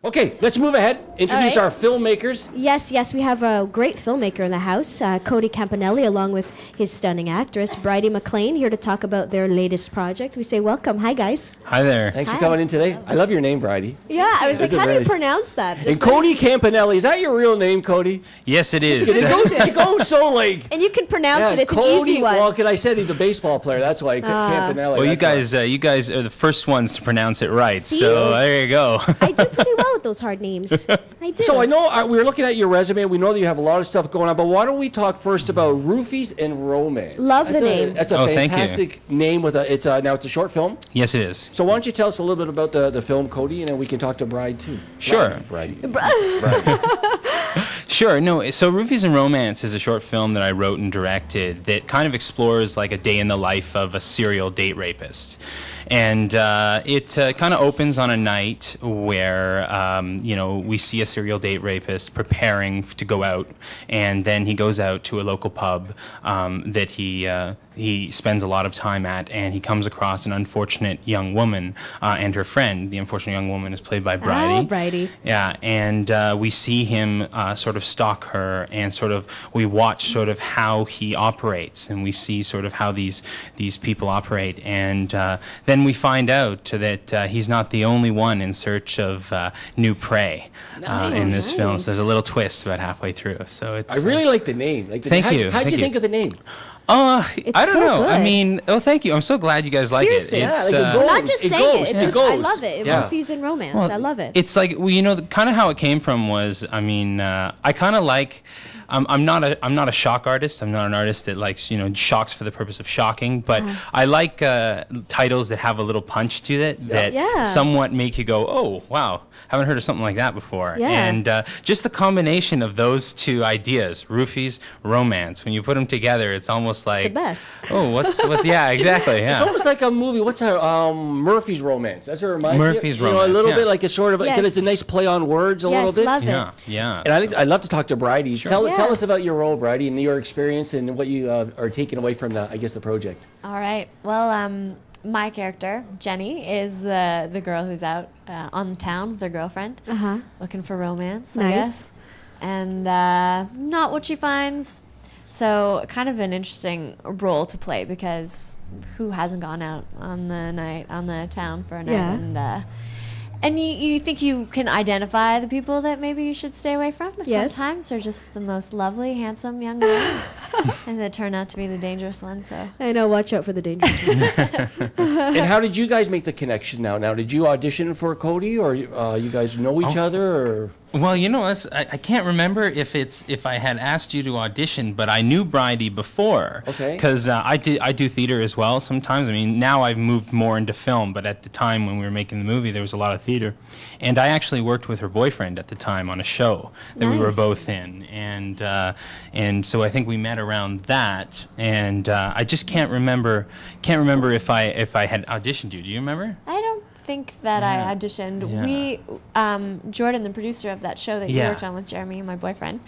Okay, let's move ahead. Introduce our filmmakers. Yes, we have a great filmmaker in the house, Cody Campanale, along with his stunning actress, Bryde Maclean, here to talk about their latest project. We say welcome. Hi, guys. Hi there. Thanks for coming in today. I love your name, Bryde. Yeah, I was like, how do you pronounce that? And Cody Campanale, is that your real name, Cody? Yes, it is. It goes so like... And you can pronounce it. It's Cody, an easy one. Well, I said he's a baseball player. That's why Campanale. Well, you guys are the first ones to pronounce it right. See? So there you go. I do pretty well with those hard names. I do. So I know we were looking at your resume. We know that you have a lot of stuff going on, but why don't we talk first about Roofies Romance? Love the name. That's a fantastic name. Now it's a short film. Yes, it is. So why don't you tell us a little bit about the film, Cody, and then we can talk to Bryde too. Sure. Bryde. Sure. No. So Roofies Romance is a short film that I wrote and directed that kind of explores like a day in the life of a serial date rapist. And it kind of opens on a night where, we see a serial date rapist preparing to go out, and then he goes out to a local pub that he spends a lot of time at, and he comes across an unfortunate young woman and her friend. The unfortunate young woman is played by Bryde. Oh, Bryde. Yeah, and we see him sort of stalk her, and we watch sort of how he operates, and we see sort of how these people operate, and then we find out that he's not the only one in search of new prey in this film. So there's a little twist about halfway through. So it's. I really like the name. Thank you. How did you think of the name? I don't know. Good. I mean, thank you. I'm so glad you guys like Seriously. it. It's, I'm not just saying it. It's just, I goes. love it. Yeah. Roofies and Romance. Well, I love it. It's like, kind of how it came from was, I kind of like. I'm not a shock artist. I'm not an artist that likes shocks for the purpose of shocking. But I like titles that have a little punch to it that somewhat make you go, oh wow, haven't heard of something like that before. Yeah. And just the combination of those two ideas, Roofies, Romance, when you put them together, it's almost like the best. Oh, what's yeah, exactly. Yeah. It's almost like a movie. What's Murphy's Romance? That's what it reminds me of. Murphy's Romance. A little bit like a sort of because it's a nice play on words a little bit. Love it. Yeah. And I'd love to talk to Bryde. Sure. Tell us about your role, Bryde, and your experience and what you are taking away from the project. All right. Well, my character, Jenny, is the girl who's out on the town with her girlfriend, looking for romance, I guess. And not what she finds. So kind of an interesting role to play because who hasn't gone out on the town for a night? And you think you can identify the people that maybe you should stay away from, but sometimes they're just the most lovely, handsome young men, and they turn out to be the dangerous ones. So I know, watch out for the dangerous ones. And how did you guys make the connection now? Now, did you audition for Cody, or you guys know each other, or? Well, I can't remember if I had asked you to audition, but I knew Bryde before. Okay. Because I do theater as well sometimes. I mean, now I've moved more into film, but at the time when we were making the movie, there was a lot of theater. And I actually worked with her boyfriend at the time on a show that we were both in. And so I think we met around that. And I just can't remember if I had auditioned you. Do you remember? I don't think that I auditioned. We Jordan, the producer of that show that you worked on with Jeremy, my boyfriend,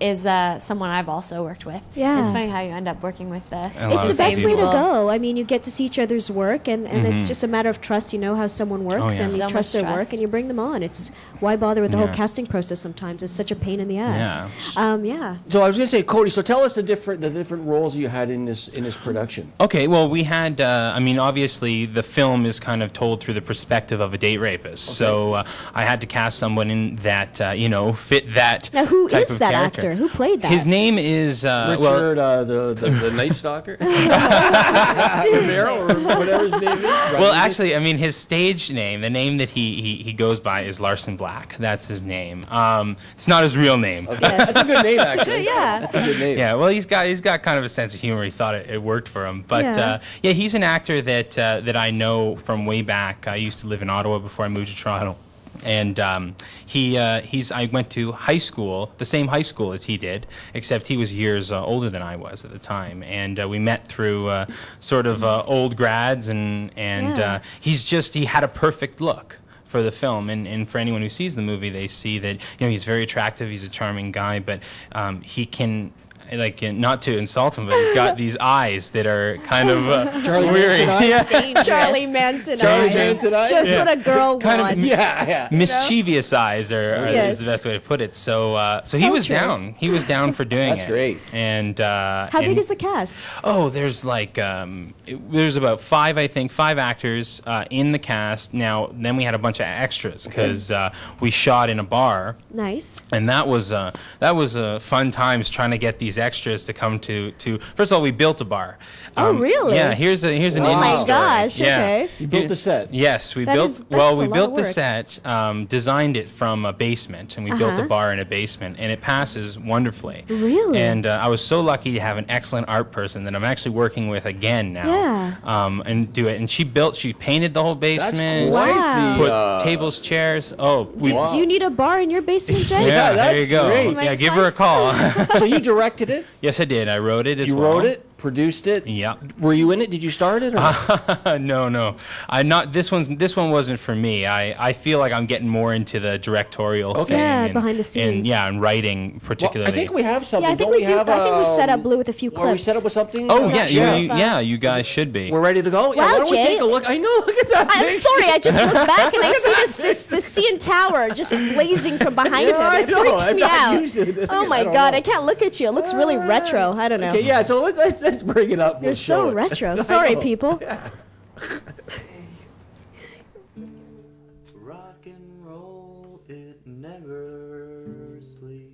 is someone I've also worked with. It's funny how you end up working with it's the best way to go. I mean, you get to see each other's work, and it's just a matter of trust. You know how someone works, and you trust their work, and you bring them on. It's why bother with the whole casting process sometimes. It's such a pain in the ass. So I was going to say, Cody, so tell us the different roles you had in this production. Okay, well, we had, obviously the film is kind of told through the perspective of a date rapist. Okay. So I had to cast someone in that, fit that Now, who type is of that character. actor? Who played that? His name is... Richard, the Night Stalker? Romero, or whatever his name is. Well, actually, I mean, his stage name, the name that he goes by is Larson Black. That's his name. It's not his real name. Okay. That's a good name, actually. That's a good name. Yeah, well, he's got kind of a sense of humor. He thought it worked for him. But he's an actor that I know from way back. I used to live in Ottawa before I moved to Toronto. And I went to high school, the same high school as he did, except he was years older than I was at the time. And we met through sort of old grads, and he had a perfect look for the film, and for anyone who sees the movie, they see that he's very attractive, he's a charming guy, but he can like not to insult him, but he's got these eyes that are kind of Charlie weird. Manson eyes? Charlie Manson Charlie eyes. Manson eyes? Just what a girl Kind of wants. mischievous eyes Yes. is the best way to put it. So So he was true. down. He was down for doing That's it. great. And How big is the cast? Oh, there's like there's about five actors in the cast. Now, then we had a bunch of extras because we shot in a bar. Nice. And that was fun times trying to get these extras to come to. First of all, we built a bar. Oh, really? Yeah. Here's an Oh indie my story. gosh. Yeah. Okay. You built the set. Yes, we That built. is- that's Well, a we lot built of the work. set, designed it from a basement, and we built a bar in a basement, and it passes wonderfully. Really? And I was so lucky to have an excellent art person that I'm actually working with again now. Yeah. And do it. And she painted the whole basement. That's quite Wow. Put tables, chairs. Oh, Do you need a bar in your basement, Jay? yeah, that's there you go. great. Yeah, give her a call. So you directed it? Yes, I did. I wrote it as You well. wrote it? Produced it? Yeah. Were you in it? Did you start it? Or? No. This one wasn't for me. I feel like I'm getting more into the directorial thing. Yeah, and, behind the scenes. And writing particularly. I think we have something. Yeah, I think Don't we do. Have, I think we set up Blue with a few Are we clips. set up with something? Oh I'm yeah, not sure you guys should be. We're ready to go. Yeah, Wow, why don't we Jay. take a look? I know. Look at that. I'm thing. sorry, I just looked back and I see this CN Tower just blazing from behind him. I It know. freaks I'm me not out. used to it. Oh my I don't god, know. I can't look at you. It looks really retro. I don't know. Okay, yeah. So let's bring it up. You're We'll so show it. retro. I Sorry, know. people. Rock and roll, it never sleeps.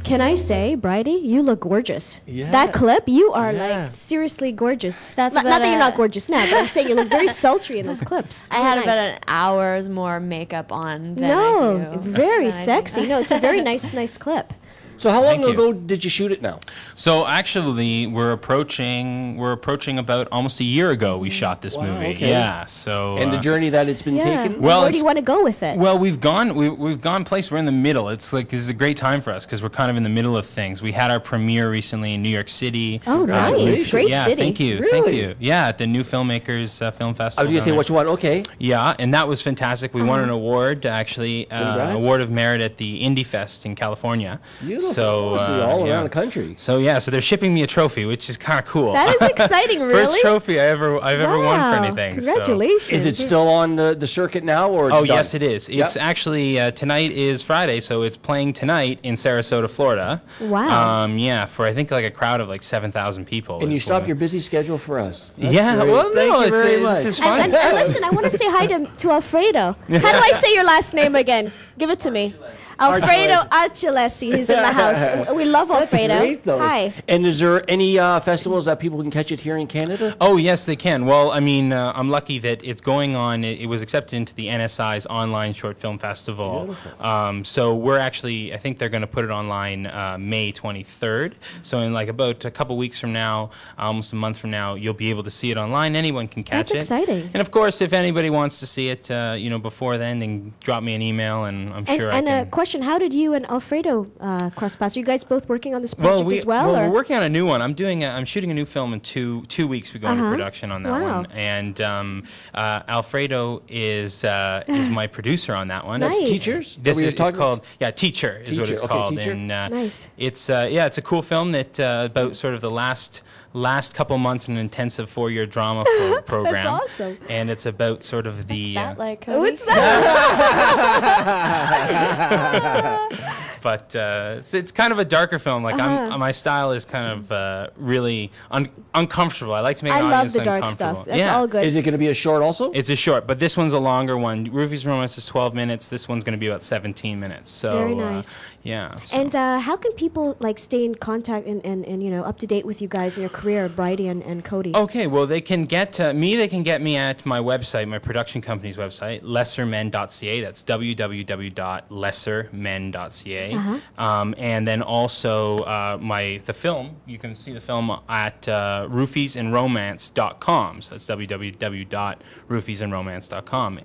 Can I say, Bridie, you look gorgeous. Yeah. That clip, you are Yeah. like seriously gorgeous. That's not about that you're a- not gorgeous now, but I'm saying you look very sultry in those clips. I had Very about nice. an hour's more makeup on than I No, do. very than I do sexy. now. No, it's a very nice clip. So how long Thank you. ago did you shoot it now? So actually, we're approaching about almost a year ago. We shot this Wow, movie. okay. Yeah. So. And the journey that it's been Yeah. taken? Well, where do it's- you want to go with it? Well, we've gone place. We're in the middle. It's like this is a great time for us because we're kind of in the middle of things. We had our premiere recently in New York City. Oh, nice. Congratulations. Great yeah, city. thank you, Really? thank you. Yeah, at the New Filmmakers Film Festival. I was going to say down what you want. Okay. there. Yeah, and that was fantastic. We won an award, actually, Congrats. award of merit at the Indie Fest in California. Beautiful. So all yeah. around the country. So yeah, so they're shipping me a trophy, which is kind of cool. That is exciting, really. First trophy I've ever won for Wow. anything. so- Congratulations. Is it still on the circuit now, or it's Oh, done? yes, it is. It's actually, tonight is Friday, so it's playing tonight in Sarasota, Florida. Wow. Yeah, for I think like a crowd of like 7,000 people. And you is stop what- your busy schedule for us. That's Yeah, great. well, Thank no, you very much. this is fun. And listen, I want to say hi to Alfredo. How do I say your last name again? Give it to me. Alfredo Archilesi. He's in the house. We love That's Alfredo. great, though. Hi. And is there any festivals that people can catch it here in Canada? Oh, yes, they can. Well, I mean, I'm lucky that it's going on. It was accepted into the NSI's online short film festival. So we're actually, I think they're going to put it online May 23rd. So in like about a couple weeks from now, almost a month from now, you'll be able to see it online. Anyone can catch That's it. exciting. And of course, if anybody wants to see it, before then drop me an email, and I'm sure I And can. a question: how did you and Alfredo cross paths? Are you guys both working on this project as well? we're or? working on a new one. I'm shooting a new film in two weeks. We go into production on that Wow. one, and Alfredo is my producer on that one. Nice. Teachers? This Are we is it's talking- called Teacher is what Teacher, it's okay, called, Teacher. and Nice. it's it's a cool film that about sort of the last couple months in an intensive 4-year drama program. awesome. And it's about sort of the That like Cody? What's that? but it's kind of a darker film. Like my style is kind of really uncomfortable. I like to make I an love audience the dark uncomfortable. stuff. That's all good. Is it going to be a short also? It's a short, but this one's a longer one. Roofies Romance is 12 minutes. This one's going to be about 17 minutes. So Very nice. Yeah. So. And how can people like stay in contact and up to date with you guys in your career, Bridie and Cody? Okay, well, they can get me. They can get me at my website, my production company's website, lessermen.ca. That's www.lessermen.ca. And then also the film, you can see the film at roofiesandromance.com. So that's www.roofiesandromance.com.